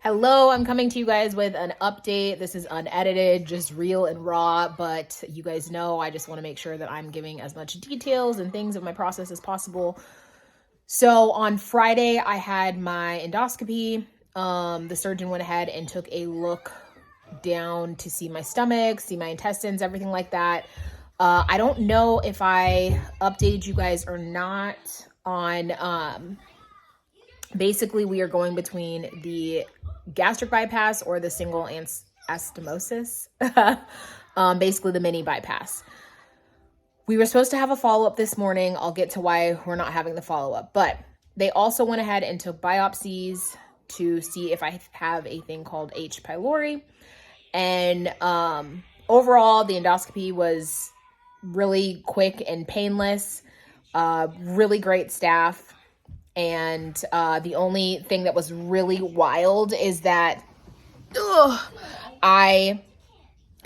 Hello, I'm coming to you guys with an update. This is unedited, just real and raw, but you guys know I just want to make sure that I'm giving as much details and things of my process as possible. So on Friday, I had my endoscopy. The surgeon went ahead and took a look down to see my stomach, see my intestines, everything like that. I don't know if I updated you guys or not on basically we are going between the gastric bypass or the single anastomosis, basically the mini bypass. We were supposed to have a follow-up this morning. I'll get to why we're not having the follow-up, but they also went ahead and took biopsies to see if I have a thing called H. pylori. And overall, the endoscopy was really quick and painless, really great staff. And the only thing that was really wild is that so my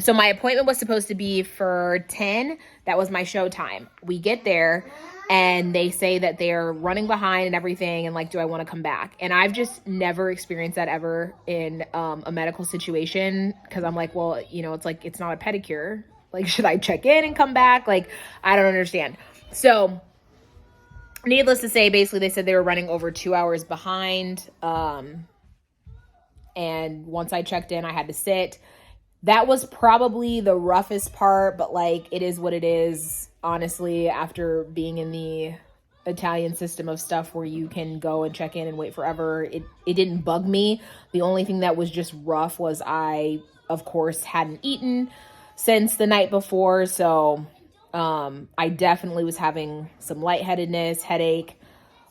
appointment was supposed to be for 10. That was my show time. We get there and they say that they're running behind and everything. And like, do I want to come back? And I've just never experienced that ever in a medical situation. Cause I'm like, well, you know, it's like, it's not a pedicure. Like, should I check in and come back? Like, I don't understand. So needless to say, basically they said they were running over 2 hours behind. And once I checked in, I had to sit. That was probably the roughest part, but like, it is what it is. Honestly, after being in the Italian system of stuff where you can go and check in and wait forever, it didn't bug me. The only thing that was just rough was I, of course, hadn't eaten since the night before. So I definitely was having some lightheadedness, headache,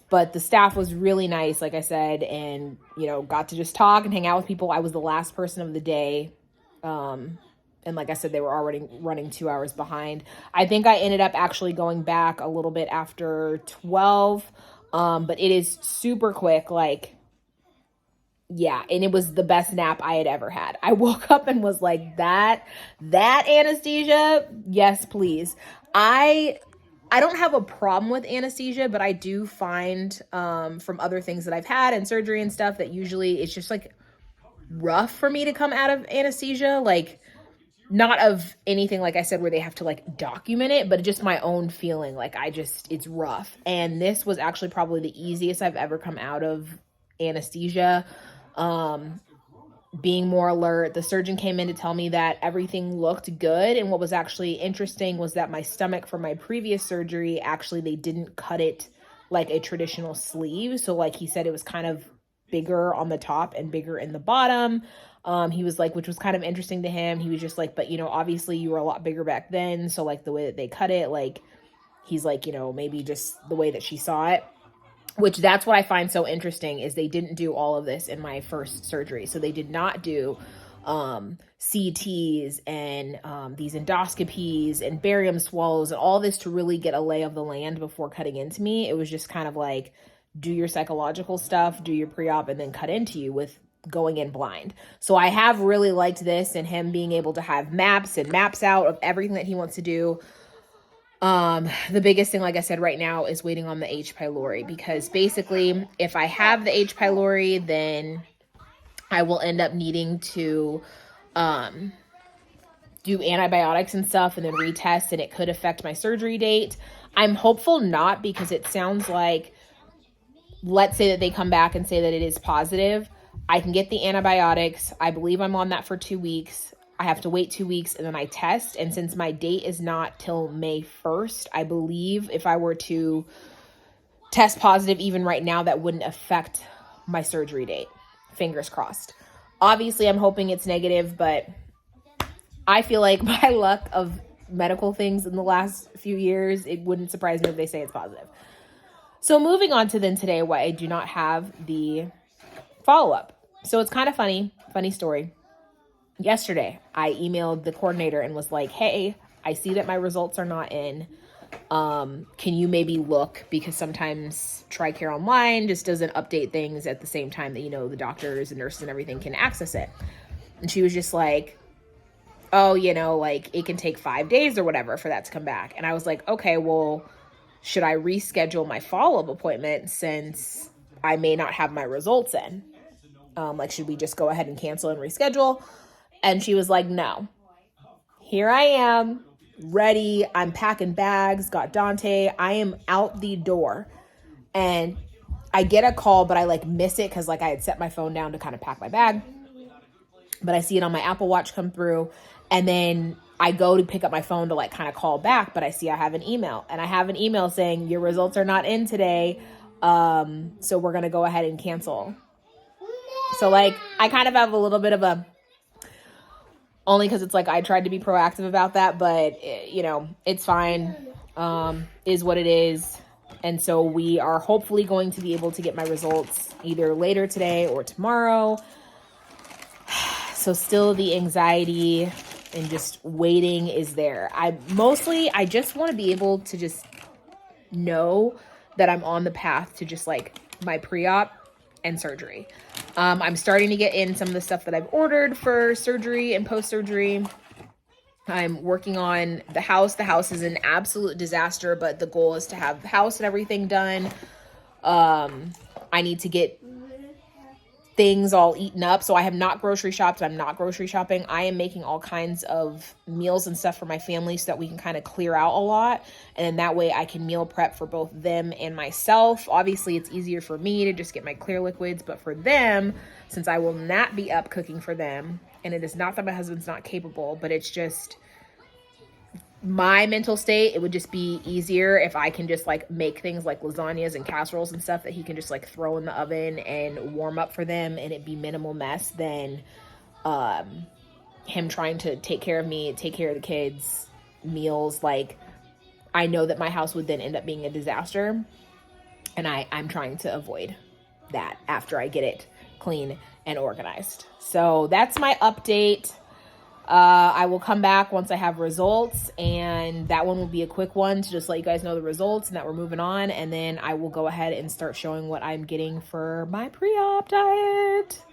but the staff was really nice, like I said, and, you know, got to just talk and hang out with people. I was the last person of the day. And like I said, they were already running 2 hours behind. I think I ended up actually going back a little bit after 12. But it is super quick. Like, yeah. And it was the best nap I had ever had. I woke up and was like, that anesthesia. Yes, please. I don't have a problem with anesthesia, but I do find, from other things that I've had and surgery and stuff that usually it's just like rough for me to come out of anesthesia. Like, not of anything, like I said, where they have to like document it, but just my own feeling. Like it's rough. And this was actually probably the easiest I've ever come out of anesthesia. Being more alert. The surgeon came in to tell me that everything looked good. And what was actually interesting was that my stomach from my previous surgery, actually, they didn't cut it like a traditional sleeve. So like he said, it was kind of bigger on the top and bigger in the bottom. He was like, which was kind of interesting to him. He was just like, but you know, obviously you were a lot bigger back then. So like the way that they cut it, like he's like, you know, maybe just the way that she saw it, which that's what I find so interesting is they didn't do all of this in my first surgery. So they did not do CTs and these endoscopies and barium swallows and all this to really get a lay of the land before cutting into me. It was just kind of like, do your psychological stuff, do your pre-op, and then cut into you with going in blind. So I have really liked this and him being able to have maps out of everything that he wants to do. The biggest thing, like I said, right now is waiting on the H. pylori, because basically if I have the H. pylori, then I will end up needing to do antibiotics and stuff and then retest, and it could affect my surgery date. I'm hopeful not, because it sounds like, let's say that they come back and say that it is positive. I can get the antibiotics. I believe I'm on that for 2 weeks. I have to wait 2 weeks and then I test. And since my date is not till May 1st, I believe if I were to test positive even right now, that wouldn't affect my surgery date. Fingers crossed. Obviously, I'm hoping it's negative, but I feel like by luck of medical things in the last few years, it wouldn't surprise me if they say it's positive. So moving on to then today, why I do not have the follow-up. So it's kind of funny story. Yesterday, I emailed the coordinator and was like, hey, I see that my results are not in. Can you maybe look? Because sometimes TRICARE Online just doesn't update things at the same time that, you know, the doctors and nurses and everything can access it. And she was just like, oh, you know, like it can take 5 days or whatever for that to come back. And I was like, okay, well, should I reschedule my follow-up appointment since I may not have my results in? Like, should we just go ahead and cancel and reschedule? And she was like, no. Here I am, ready. I'm packing bags, got Dante. I am out the door. And I get a call, but I like miss it because like I had set my phone down to kind of pack my bag. But I see it on my Apple Watch come through. And then I go to pick up my phone to like kind of call back, but I see I have an email. And I have an email saying, your results are not in today. So we're going to go ahead and cancel. So like I kind of have a little bit of a, only because it's like I tried to be proactive about that, but you know, it's fine, is what it is. And so we are hopefully going to be able to get my results either later today or tomorrow. So still the anxiety and just waiting is there. I just want to be able to just know that I'm on the path to just like my pre-op and surgery. I'm starting to get in some of the stuff that I've ordered for surgery and post-surgery. I'm working on the house. The house is an absolute disaster, but the goal is to have the house and everything done. I need to get things all eaten up. So I have not grocery shopped. I'm not grocery shopping. I am making all kinds of meals and stuff for my family so that we can kind of clear out a lot. And then that way I can meal prep for both them and myself. Obviously it's easier for me to just get my clear liquids, but for them, since I will not be up cooking for them, and it is not that my husband's not capable, but it's just my mental state, it would just be easier if I can just like make things like lasagnas and casseroles and stuff that he can just like throw in the oven and warm up for them and it be minimal mess than him trying to take care of me, take care of the kids, meals. Like I know that my house would then end up being a disaster, and I'm trying to avoid that after I get it clean and organized. So that's my update. I will come back once I have results, and that one will be a quick one to just let you guys know the results and that we're moving on. And then I will go ahead and start showing what I'm getting for my pre-op diet.